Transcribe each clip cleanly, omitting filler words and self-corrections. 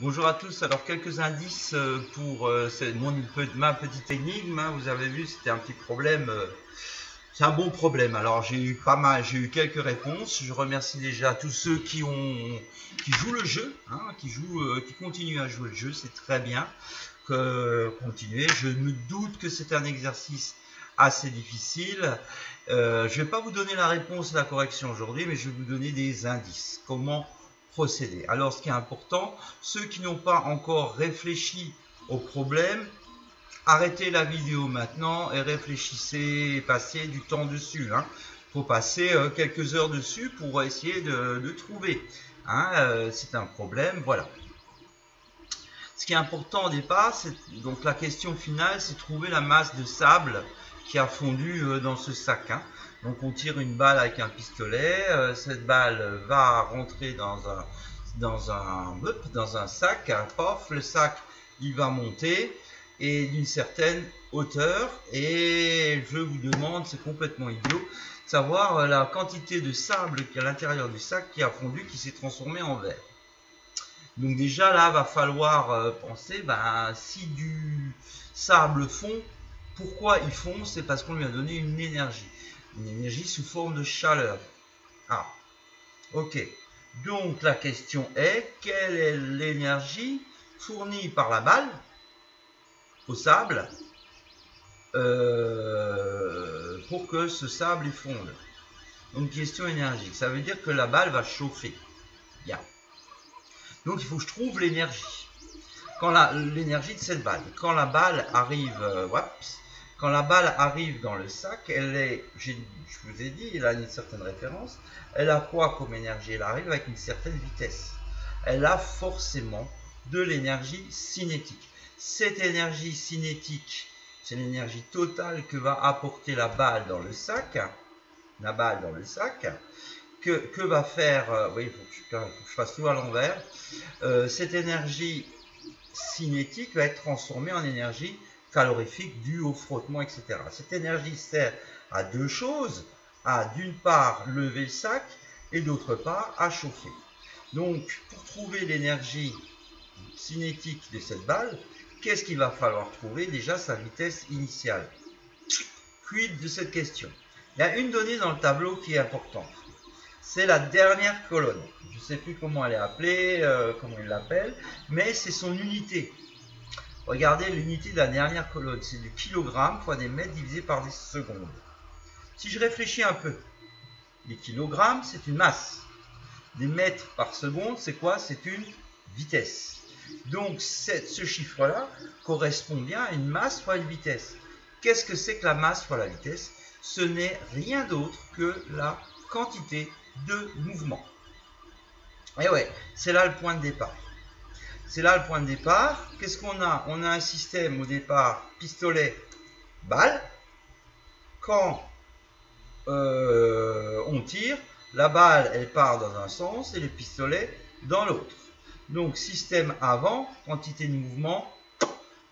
Bonjour à tous, alors quelques indices pour ma petite énigme, hein. Vous avez vu, c'était un petit problème, c'est un bon problème. Alors j'ai eu quelques réponses. Je remercie déjà tous ceux qui jouent le jeu, hein, qui continuent à jouer le jeu, c'est très bien. Continuez. Je me doute que c'est un exercice assez difficile. Je ne vais pas vous donner la réponse et la correction aujourd'hui, mais je vais vous donner des indices. Comment procéder? Alors, ce qui est important, ceux qui n'ont pas encore réfléchi au problème, arrêtez la vidéo maintenant et réfléchissez et passez du temps dessus. Il faut passer quelques heures dessus pour essayer de trouver. C'est un problème, voilà. Ce qui est important au départ, c'est donc la question finale, c'est trouver la masse de sable qui a fondu dans ce sac. Donc on tire une balle avec un pistolet, cette balle va rentrer dans un sac, pof, le sac il va monter et d'une certaine hauteur, et je vous demande, c'est complètement idiot, de savoir la quantité de sable qui est à l'intérieur du sac qui a fondu, qui s'est transformé en verre. Donc déjà là, va falloir penser, si du sable fond, pourquoi il fond? C'est parce qu'on lui a donné une énergie sous forme de chaleur. Ah, ok. Donc la question est, quelle est l'énergie fournie par la balle au sable pour que ce sable fonde? Donc question énergique, ça veut dire que la balle va chauffer. Bien. Donc il faut que je trouve l'énergie. L'énergie de cette balle. Quand la balle arrive, dans le sac, je vous ai dit, elle a une certaine référence. Elle a quoi comme énergie? Elle arrive avec une certaine vitesse. Elle a forcément de l'énergie cinétique. Cette énergie cinétique, c'est l'énergie totale que va apporter la balle dans le sac. Que va faire, oui, il faut que je fasse tout à l'envers. Cette énergie cinétique va être transformée en énergie calorifique due au frottement, etc. Cette énergie sert à deux choses, à d'une part lever le sac et d'autre part à chauffer. Donc pour trouver l'énergie cinétique de cette balle, qu'est-ce qu'il va falloir trouver? Déjà sa vitesse initiale. Quid de cette question? Il y a une donnée dans le tableau qui est importante. C'est la dernière colonne. Je ne sais plus comment elle est appelée, comment il l'appelle, mais c'est son unité. Regardez l'unité de la dernière colonne, c'est du kilogramme fois des mètres divisé par des secondes. Si je réfléchis un peu, les kilogrammes, c'est une masse. Des mètres par seconde, c'est quoi? C'est une vitesse. Donc ce chiffre-là correspond bien à une masse fois une vitesse. Qu'est-ce que c'est que la masse fois la vitesse? Ce n'est rien d'autre que la quantité de mouvement. Et ouais, c'est là le point de départ. Qu'est-ce qu'on a? On a un système au départ pistolet-balle. Quand on tire, la balle elle part dans un sens et le pistolet dans l'autre. Donc système avant, quantité de mouvement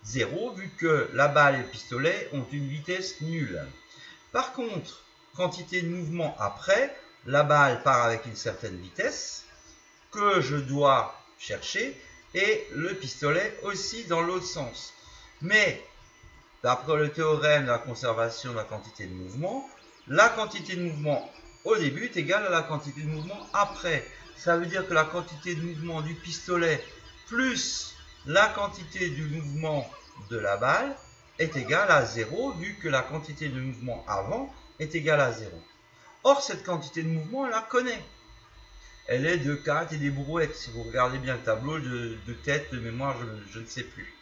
0, vu que la balle et le pistolet ont une vitesse nulle. Par contre, quantité de mouvement après, la balle part avec une certaine vitesse que je dois chercher et le pistolet aussi dans l'autre sens. Mais d'après le théorème de la conservation de la quantité de mouvement, la quantité de mouvement au début est égale à la quantité de mouvement après. Ça veut dire que la quantité de mouvement du pistolet plus la quantité du mouvement de la balle est égale à 0, vu que la quantité de mouvement avant est égale à 0. Or, cette quantité de mouvement, on la connaît. Elle est de 4 et des brouettes. Si vous regardez bien le tableau de tête, de mémoire, je ne sais plus.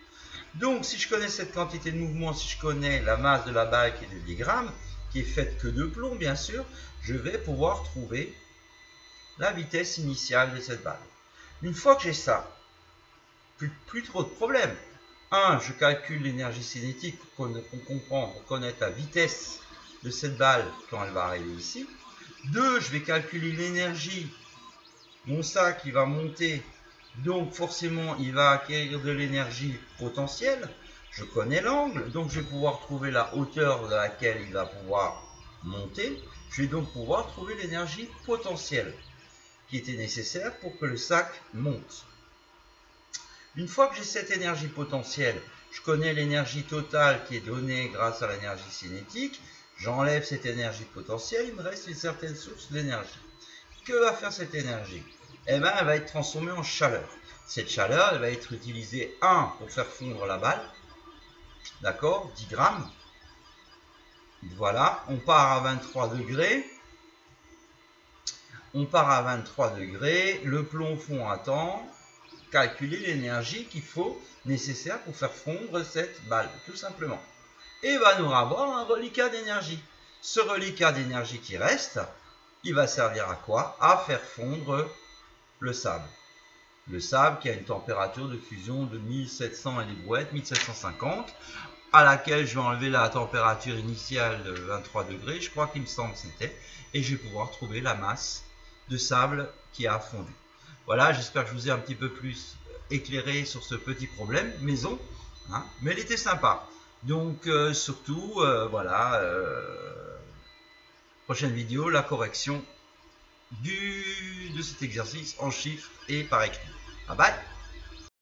Donc, si je connais cette quantité de mouvement, si je connais la masse de la balle qui est de 10 grammes, qui est faite que de plomb, bien sûr, je vais pouvoir trouver la vitesse initiale de cette balle. Une fois que j'ai ça, plus trop de problèmes. 1, je calcule l'énergie cinétique pour connaître la vitesse de cette balle quand elle va arriver ici. 2, je vais calculer l'énergie. Mon sac, il va monter, donc forcément, il va acquérir de l'énergie potentielle. Je connais l'angle, donc je vais pouvoir trouver la hauteur de laquelle il va pouvoir monter. Je vais donc pouvoir trouver l'énergie potentielle qui était nécessaire pour que le sac monte. Une fois que j'ai cette énergie potentielle, je connais l'énergie totale qui est donnée grâce à l'énergie cinétique, j'enlève cette énergie potentielle, il me reste une certaine source d'énergie. Que va faire cette énergie? Eh bien, elle va être transformée en chaleur. Cette chaleur, elle va être utilisée, 1, pour faire fondre la balle, d'accord, 10 grammes. Voilà, on part à 23 degrés. On part à 23 degrés, le plomb fond à temps. Calculer l'énergie qu'il faut nécessaire pour faire fondre cette balle, tout simplement. Et il va nous avoir un reliquat d'énergie. Ce reliquat d'énergie qui reste, il va servir à quoi? À faire fondre le sable. Le sable qui a une température de fusion de 1700 et des brouettes, 1750, à laquelle je vais enlever la température initiale de 23 degrés, je crois qu'il me semble que c'était, et je vais pouvoir trouver la masse de sable qui a fondu. Voilà, j'espère que je vous ai un petit peu plus éclairé sur ce petit problème maison, hein, mais il était sympa. Donc surtout, voilà, prochaine vidéo, la correction de cet exercice en chiffres et par écrit. Bye bye.